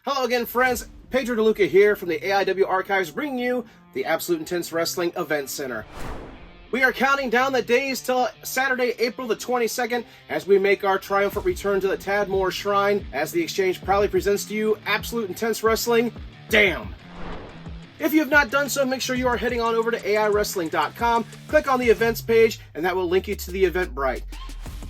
Hello again, friends. Pedro DeLuca here from the AIW Archives, bringing you the Absolute Intense Wrestling Event Center. We are counting down the days till Saturday, April the 22nd, as we make our triumphant return to the Tadmor Shrine, as the Exchange proudly presents to you Absolute Intense Wrestling. Damn! If you have not done so, make sure you are heading on over to AIWrestling.com, click on the events page, and that will link you to the Eventbrite.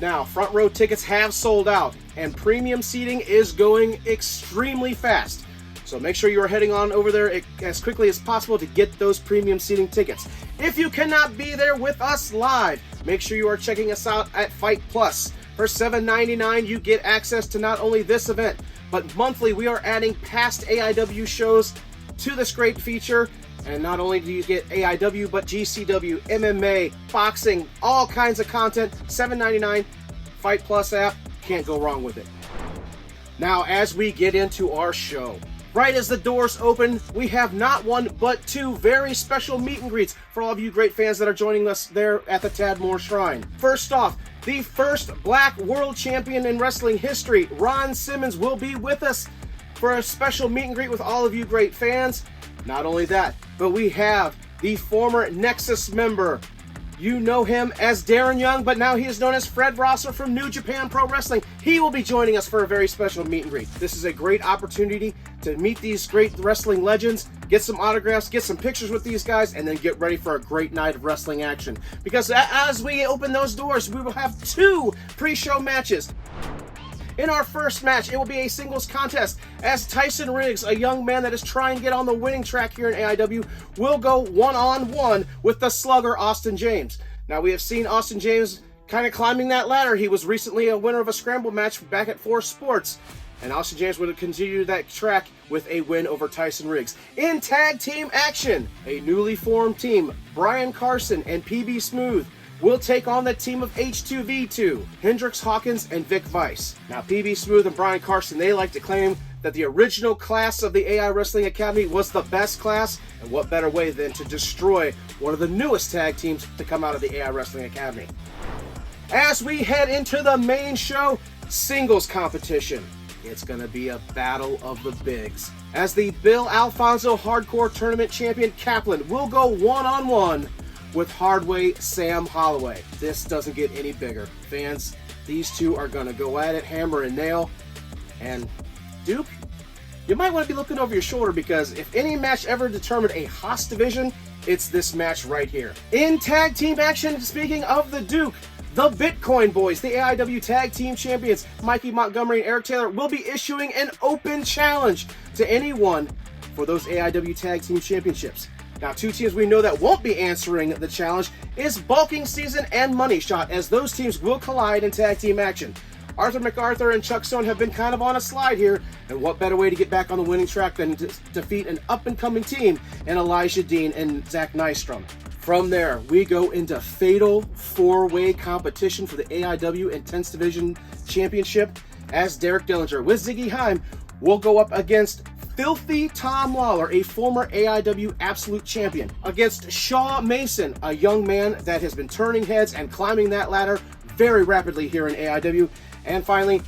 Now, front row tickets have sold out, and premium seating is going extremely fast. So make sure you are heading on over there as quickly as possible to get those premium seating tickets. If you cannot be there with us live, make sure you are checking us out at Fight Plus. For $7.99, you get access to not only this event, but monthly we are adding past AIW shows to this great feature. And not only do you get AIW, but GCW, MMA, boxing, all kinds of content. $7.99, Fight Plus app, can't go wrong with it. Now, as we get into our show, right as the doors open, we have not one, but two very special meet and greets for all of you great fans that are joining us there at the Tadmor Shrine. First off, the first Black World Champion in wrestling history, Ron Simmons, will be with us for a special meet and greet with all of you great fans. Not only that, but we have the former Nexus member. You know him as Darren Young, but now he is known as Fred Rosser from New Japan Pro Wrestling. He will be joining us for a very special meet and greet. This is a great opportunity to meet these great wrestling legends, get some autographs, get some pictures with these guys, and then get ready for a great night of wrestling action. Because as we open those doors, we will have two pre-show matches. In our first match, it will be a singles contest as Tyson Riggs, a young man that is trying to get on the winning track here in AIW, will go one-on-one with the slugger Austin James. Now, we have seen Austin James kind of climbing that ladder. He was recently a winner of a scramble match back at 4 Sports, and Austin James would continue that track with a win over Tyson Riggs. In tag team action, a newly formed team, Brian Carson and PB Smooth, will take on the team of H2V2, Hendrix Hawkins and Vic Vice. Now, PB Smooth and Brian Carson, they like to claim that the original class of the AI Wrestling Academy was the best class, and what better way than to destroy one of the newest tag teams to come out of the AI Wrestling Academy. As we head into the main show, singles competition. It's going to be a battle of the bigs, as the Bill Alfonso Hardcore Tournament Champion Kaplan will go one-on-one with Hardway Sam Holloway. This doesn't get any bigger. Fans, these two are going to go at it hammer and nail. And Duke, you might want to be looking over your shoulder, because if any match ever determined a Haas division, it's this match right here. In tag team action, speaking of the Duke, the Bitcoin Boys, the AIW Tag Team Champions, Mikey Montgomery and Eric Taylor, will be issuing an open challenge to anyone for those AIW Tag Team Championships. Now, two teams we know that won't be answering the challenge is Bulking Season and Money Shot, as those teams will collide in tag team action. Arthur MacArthur and Chuck Stone have been kind of on a slide here, and what better way to get back on the winning track than to defeat an up-and-coming team in Elijah Dean and Zach Nystrom. From there, we go into fatal 4-way competition for the AIW Intense Division Championship, as Derek Dillinger with Ziggy Haim will go up against Filthy Tom Lawler, a former AIW Absolute Champion, against Shaw Mason, a young man that has been turning heads and climbing that ladder very rapidly here in AIW. And finally,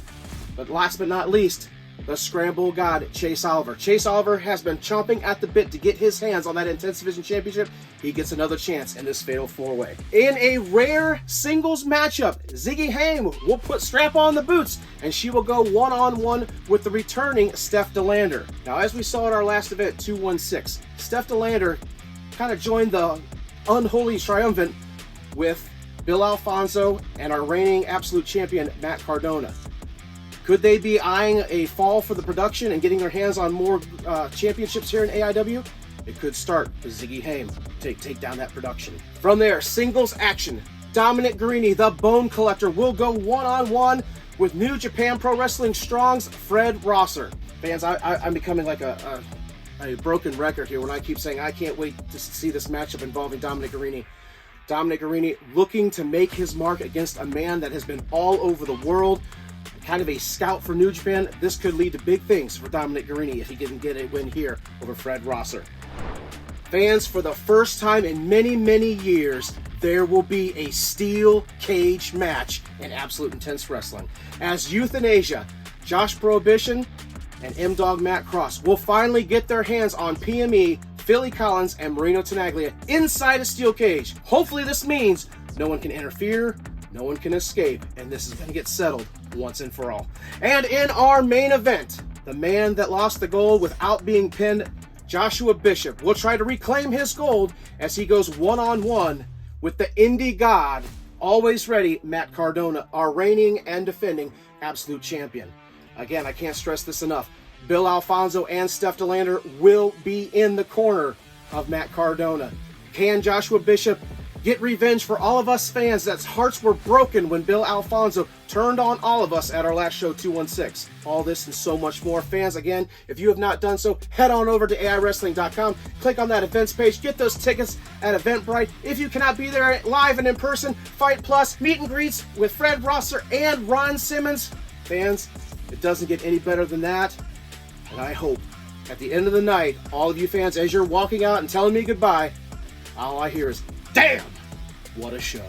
but last but not least, the Scramble God, Chase Oliver. Chase Oliver has been chomping at the bit to get his hands on that Intense Division Championship. He gets another chance in this fatal 4-way. In a rare singles matchup, Ziggy Haim will put strap on the boots, and she will go one-on-one with the returning Steph DeLander. Now, as we saw at our last event, 216, Steph DeLander kind of joined the unholy triumvirate with Bill Alfonso and our reigning Absolute Champion, Matt Cardona. Could they be eyeing a fall for the production and getting their hands on more championships here in AIW? It could start with Ziggy Haim take down that production. From there, singles action. Dominic Guarini, the Bone Collector, will go one-on-one with New Japan Pro Wrestling Strong's Fred Rosser. Fans, I'm becoming like a broken record here when I keep saying I can't wait to see this matchup involving Dominic Guarini. Dominic Guarini looking to make his mark against a man that has been all over the world, kind of a scout for New Japan. This could lead to big things for Dominic Guarini if he didn't get a win here over Fred Rosser. Fans, for the first time in many, many years, there will be a steel cage match in Absolute Intense Wrestling, as Euthanasia, Josh Prohibition, and M-Dog Matt Cross will finally get their hands on PME, Philly Collins, and Marino Tenaglia inside a steel cage. Hopefully this means no one can interfere, no one can escape, and this is going to get settled once and for all. And in our main event, the man that lost the gold without being pinned, Joshua Bishop, will try to reclaim his gold as he goes one-on-one with the indie god, always ready, Matt Cardona, our reigning and defending Absolute Champion. Again, I can't stress this enough. Bill Alfonso and Steph DeLander will be in the corner of Matt Cardona. Can Joshua Bishop get revenge for all of us fans that's hearts were broken when Bill Alfonso turned on all of us at our last show, 216? All this and so much more. Fans, again, if you have not done so, head on over to AIWrestling.com, click on that events page, get those tickets at Eventbrite. If you cannot be there live and in person, Fight Plus, meet and greets with Fred Rosser and Ron Simmons. Fans, it doesn't get any better than that. And I hope at the end of the night, all of you fans, as you're walking out and telling me goodbye, all I hear is, damn, what a show.